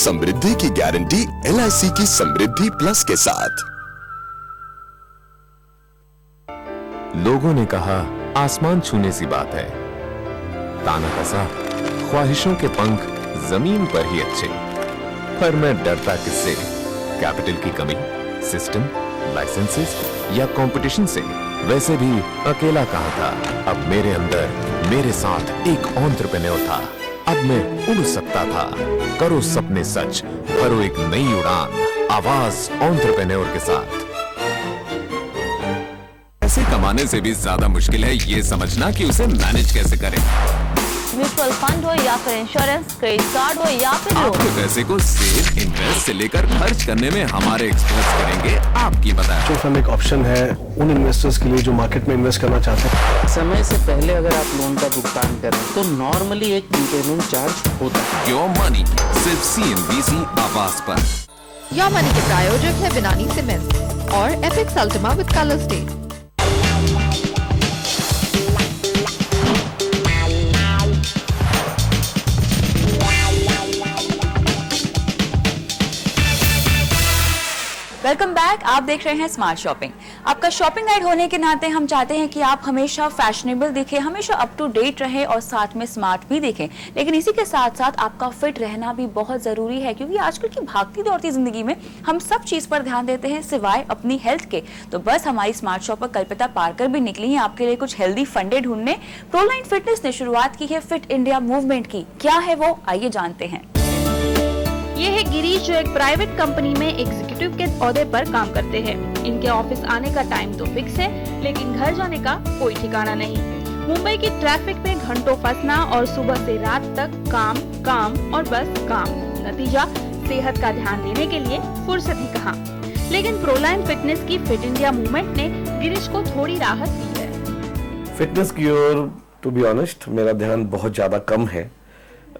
समृद्धि की guarantee LIC की समृद्धि plus के साथ। लोगों ने कहा आसमान छूने सी बात है, ताना कसा ख्वाहिशों के पंख जमीन पर ही अच्छे। पर मैं डरता किससे? कैपिटल की कमी, सिस्टम, लाइसेंसेस या कंपटीशन से? वैसे भी अकेला कहां था। अब मेरे अंदर मेरे साथ एक एंटरप्रेन्योर था। अब मैं उड़ सकता था। करो सपने सच, भरो एक नई उड़ान, आवाज एंटरप्रेन्योर के साथ। पैसे कमाने से भी ज्यादा मुश्किल है ये समझना कि उसे मैनेज कैसे करें। म्यूचुअल फंड हो या फिर इंश्योरेंस, क्रेडिट कार्ड हो या फिर आपके पैसे को सेव, इन्वेस्ट से लेकर खर्च करने में हमारे एक्सपर्ट्स करेंगे आपकी मदद। म्यूचुअल फंड एक ऑप्शन है उन इन्वेस्टर्स के लिए जो मार्केट में इन्वेस्ट करना चाहते हैं। समय से पहले अगर आप लोन का भुगतान करें तो नॉर्मली एक प्रीपेमेंट चार्ज होता है। योर मनी सिर्फ CNBC आवाज पर। योर मनी के प्रायोजक है बिनानी सीमेंट और Apex ultima with colours day. Welcome back. आप देख रहे हैं स्मार्ट शॉपिंग। आपका शॉपिंग गाइड होने के नाते हम चाहते हैं कि आप हमेशा फैशनेबल दिखें, हमेशा अप टू डेट रहें और साथ में स्मार्ट भी दिखें। लेकिन इसी के साथ साथ आपका फिट रहना भी बहुत जरूरी है, क्योंकि आजकल की भागती दौड़ती जिंदगी में हम सब चीज पर ध्यान देते हैं सिवाय अपनी हेल्थ के। तो बस हमारी स्मार्ट शॉपर कल्पिता पारकर भी निकली है आपके लिए कुछ हेल्दी फंडे ढूंढने। प्रोलाइन फिटनेस ने शुरुआत की है फिट इंडिया मूवमेंट की। क्या है वो, आइए जानते हैं। ये है गिरीश, जो एक प्राइवेट कंपनी में एग्जीक्यूटिव के ओहदे पर काम करते हैं। इनके ऑफिस आने का टाइम तो फिक्स है, लेकिन घर जाने का कोई ठिकाना नहीं। मुंबई की ट्रैफिक में घंटों फंसना और सुबह से रात तक काम काम और बस काम। नतीजा, सेहत का ध्यान देने के लिए फुर्सत ही कहाँ। लेकिन प्रोलाइन फिटनेस की फिट इंडिया मूवमेंट ने गिरीश को थोड़ी राहत दी है। फिटनेस की ओर टू बी ऑनेस्ट मेरा ध्यान बहुत ज्यादा कम है।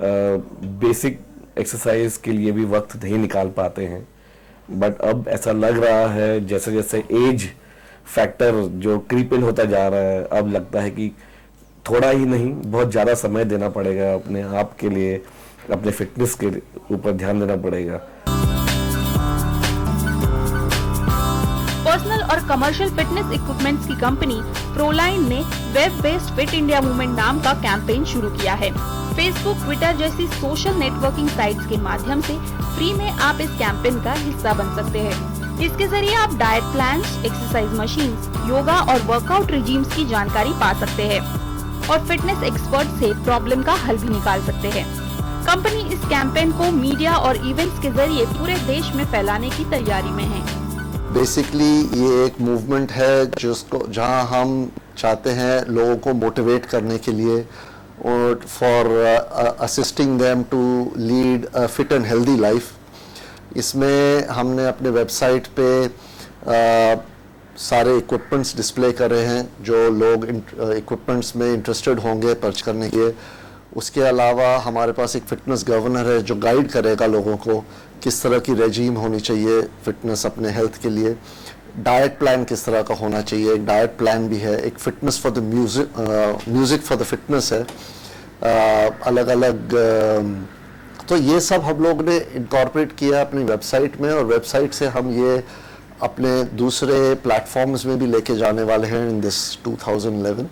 बेसिक एक्सरसाइज के लिए भी वक्त नहीं निकाल पाते हैं, बट अब ऐसा लग रहा है जैसे जैसे एज फैक्टर जो क्रीप इन होता जा रहा है, अब लगता है कि थोड़ा ही नहीं बहुत ज़्यादा समय देना पड़ेगा अपने आप के लिए, अपने फिटनेस के ऊपर ध्यान देना पड़ेगा। पर्सनल और कमर्शियल फिटनेस इक्विपमेंट्स की कंपनी प्रोलाइन ने web based fit India movement नाम का कैंपेन शुरू किया है। फेसबुक, ट्विटर जैसी सोशल नेटवर्किंग साइट्स के माध्यम से फ्री में आप इस कैंपेन का हिस्सा बन सकते हैं। इसके जरिए आप diet plans, exercise machines, yoga और वर्कआउट रिजीम्स की जानकारी पा सकते हैं और फिटनेस एक्सपर्ट से प्रॉब्लम का हल भी निकाल सकते हैं। कंपनी इस कैंपेन को मीडिया और इवेंट्स के जरिए पूरे देश में फैलाने की तैयारी में है। बेसिकली ये एक मूवमेंट है जहां हम चाहते हैं लोगों को मोटिवेट करने के लिए और for assisting them to lead a fit and healthy life. इसमें हमने अपने वेबसाइट पे सारे इक्विपमेंट्स डिस्प्ले कर रहे हैं जो लोग इक्विपमेंट्स में इंटरेस्टेड होंगे परचेज करने के लिए। उसके अलावा हमारे पास एक फिटनेस गवर्नर है जो गाइड करेगा लोगों को किस तरह की रेजीम होनी चाहिए फिटनेस अपने हेल्थ के लिए, डाइट प्लान किस तरह का होना चाहिए। एक डाइट प्लान भी है, एक fitness for the music for the fitness है, अलग अलग। तो ये सब हम लोग ने इनकॉर्पोरेट किया अपनी वेबसाइट में और वेबसाइट से हम ये अपने दूसरे प्लेटफॉर्म्स में भी लेके जाने वाले हैं इन दिस 2011।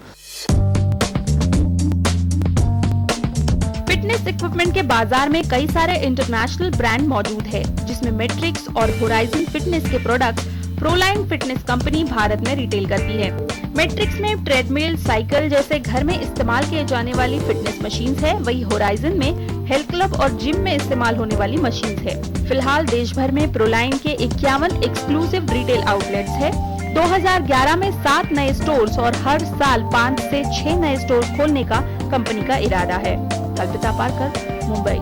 फिटनेस इक्विपमेंट के बाजार में कई सारे इंटरनेशनल ब्रांड मौजूद है, जिसमें मैट्रिक्स और होराइजन फिटनेस के product proline fitness company Bharat में रिटेल करती है। मैट्रिक्स में ट्रेडमिल, साइकिल जैसे घर में इस्तेमाल किए जाने वाली फिटनेस मशीन्स है, वही होराइजन में हेल्थ क्लब और जिम में इस्तेमाल होने वाली मशीन्स है। फिलहाल देश भर में प्रोलाइन के 51 एक्सक्लूसिव रिटेल आउटलेट्स है। 2011 में 7 नए स्टोर्स और हर साल 5 से 6 नए स्टोर्स खोलने का कंपनी का इरादा है। कल्पिता पारकर, मुंबई।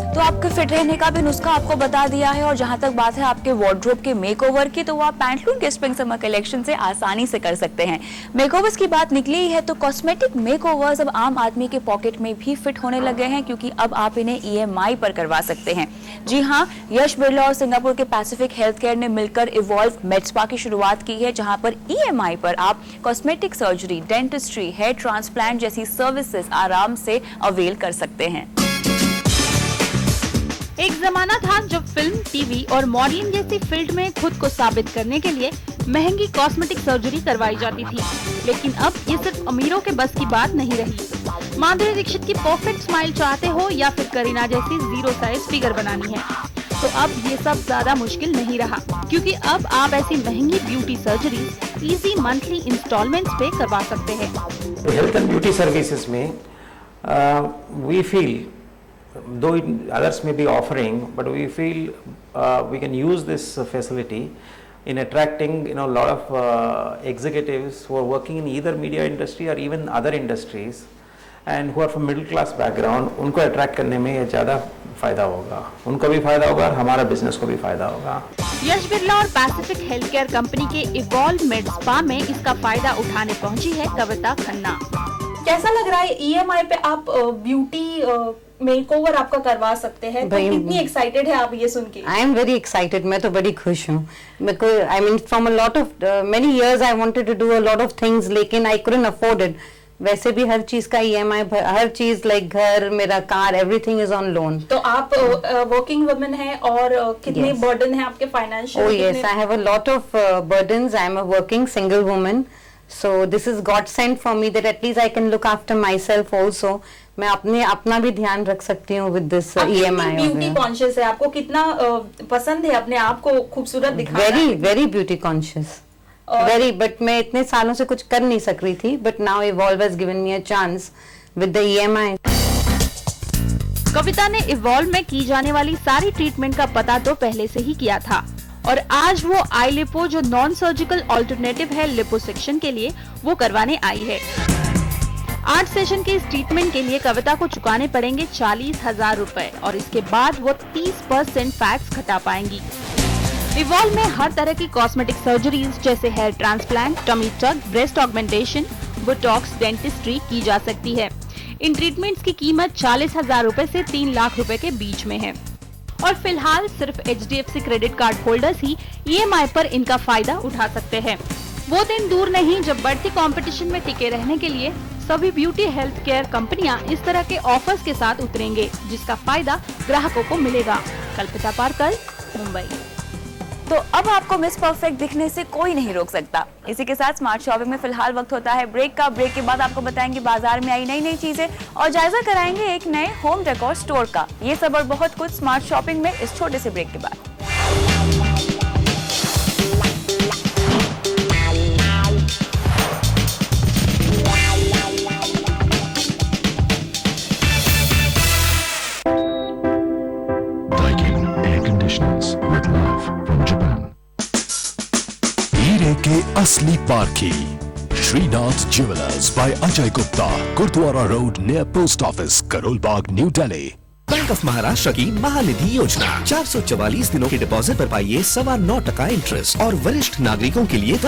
तो आपके फिट रहने का भी नुस्खा आपको बता दिया है। और जहां तक बात है आपके वार्डरोब के मेकओवर की, तो वो आप पैंटलून के स्प्रिंग समर कलेक्शन से आसानी से कर सकते हैं। मेकओवर्स की बात निकली है तो कॉस्मेटिक मेकओवर्स अब आम आदमी के पॉकेट में भी फिट होने लगे हैं, क्योंकि अब आप इन्हें EMI पर करवा सकते हैं। जी हां, यश बिरला और सिंगापुर के पैसिफिक हेल्थ केयर ने मिलकर इवॉल्व मेडस्पा की शुरुआत की है, जहां पर EMI पर आप cosmetic surgery, dentistry, hair transplant जैसी सर्विसेज आराम से अवेल कर सकते हैं। एक जमाना था जब फिल्म, टीवी और मॉडलिंग जैसी फील्ड में खुद को साबित करने के लिए महंगी कॉस्मेटिक सर्जरी करवाई जाती थी, लेकिन अब ये सिर्फ अमीरों के बस की बात नहीं रही। माधुरी दीक्षित की परफेक्ट स्माइल चाहते हो या फिर करीना जैसी 0 साइज फिगर बनानी है, तो अब ये सब ज्यादा मुश्किल नहीं रहा, क्योंकि अब आप ऐसी महंगी beauty surgery easy monthly instalments पे करवा सकते हैं। हेल्थ एंड ब्यूटी सर्विसेज में we feel, though others may be offering, but we feel we can use this facility in attracting a lot of executives who are working in either media industry or even other industries and who are from middle class background. उनको attract करने में ये ज़्यादा फायदा होगा, उनको भी फायदा होगा और हमारा बिजनेस को भी फायदा होगा। यश बिरला और पैसिफिक हेल्थ केयर कंपनी के इवॉल्व मेड स्पा में इसका फायदा उठाने पहुंची है कविता खन्ना। कैसा लग रहा है EMI पे आप ब्यूटी मेकओवर आपका करवा सकते हैं, तो कितनी एक्साइटेड है आप ये सुन के? आई एम वेरी एक्साइटेड, मैं तो बड़ी खुश हूँ। I mean from a lot of many years I wanted to do a lot of things, लेकिन आई कुडंट अफोर्ड इट। वैसे भी हर चीज का EMI, हर चीज लाइक घर, मेरा car, everything is on loan. तो आप वर्किंग वुमन है और कितने बर्डन है आपके financial? Oh yes, I have a lot of burdens. I am a working single woman, so this is God sent for me that at least I can look after myself also. मैं अपना भी ध्यान रख सकती हूँ with this EMI। Beauty conscious है, आपको कितना पसंद है अपने आप को खूबसूरत दिखाना? Very very beauty conscious, very. But मैं इतने सालों से कुछ कर नहीं सक रही थी, but now Evolve has given me a chance with the EMI। कविता ने इवॉल्व में की जाने वाली सारी ट्रीटमेंट का पता तो पहले से ही किया था, और आज वो आई लिपो, जो नॉन सर्जिकल ऑल्टरनेटिव है लिपोसेक्शन के लिए, वो करवाने आई है। 8 सेशन के इस ट्रीटमेंट के लिए कविता को चुकाने पड़ेंगे 40,000 रुपए, और इसके बाद वो 30% फैट्स घटा पाएंगी। इवॉल्व में हर तरह की कॉस्मेटिक सर्जरीज जैसे hair transplant, tummy tuck, breast augmentation, botox, dentistry की जा सकती है। इन ट्रीटमेंट्स की कीमत 40,000 रुपए से 3 लाख रुपए के बीच में है, और फिलहाल सिर्फ HDFC क्रेडिट कार्ड होल्डर्स ही EMI पर इनका फायदा उठा सकते हैं। वो दिन दूर नहीं जब बढ़ती कंपटीशन में टिके रहने के लिए सभी ब्यूटी हेल्थ केयर कंपनियां इस तरह के ऑफर्स के साथ उतरेंगे, जिसका फायदा ग्राहकों को मिलेगा। कल्पिता पारकर, मुंबई। तो अब आपको मिस परफेक्ट दिखने से कोई नहीं रोक सकता। इसी के साथ स्मार्ट शॉपिंग में फिलहाल वक्त होता है ब्रेक का। ब्रेक के बाद आपको बताएंगे बाजार में आई नई नई चीजें और जायजा कराएंगे एक नए होम डेकोर स्टोर का। ये सब और बहुत कुछ स्मार्ट शॉपिंग में इस छोटे से ब्रेक के बाद। के असली पारखी Shrinath jewellers by Ajay Gupta, Gurudwara road near post office, Karol Bagh, new Delhi. Bank of Maharashtra की महानिधि योजना 444 दिनों के डिपॉजिट पर पाइए 9.25% इंटरेस्ट और वरिष्ठ नागरिकों के लिए 10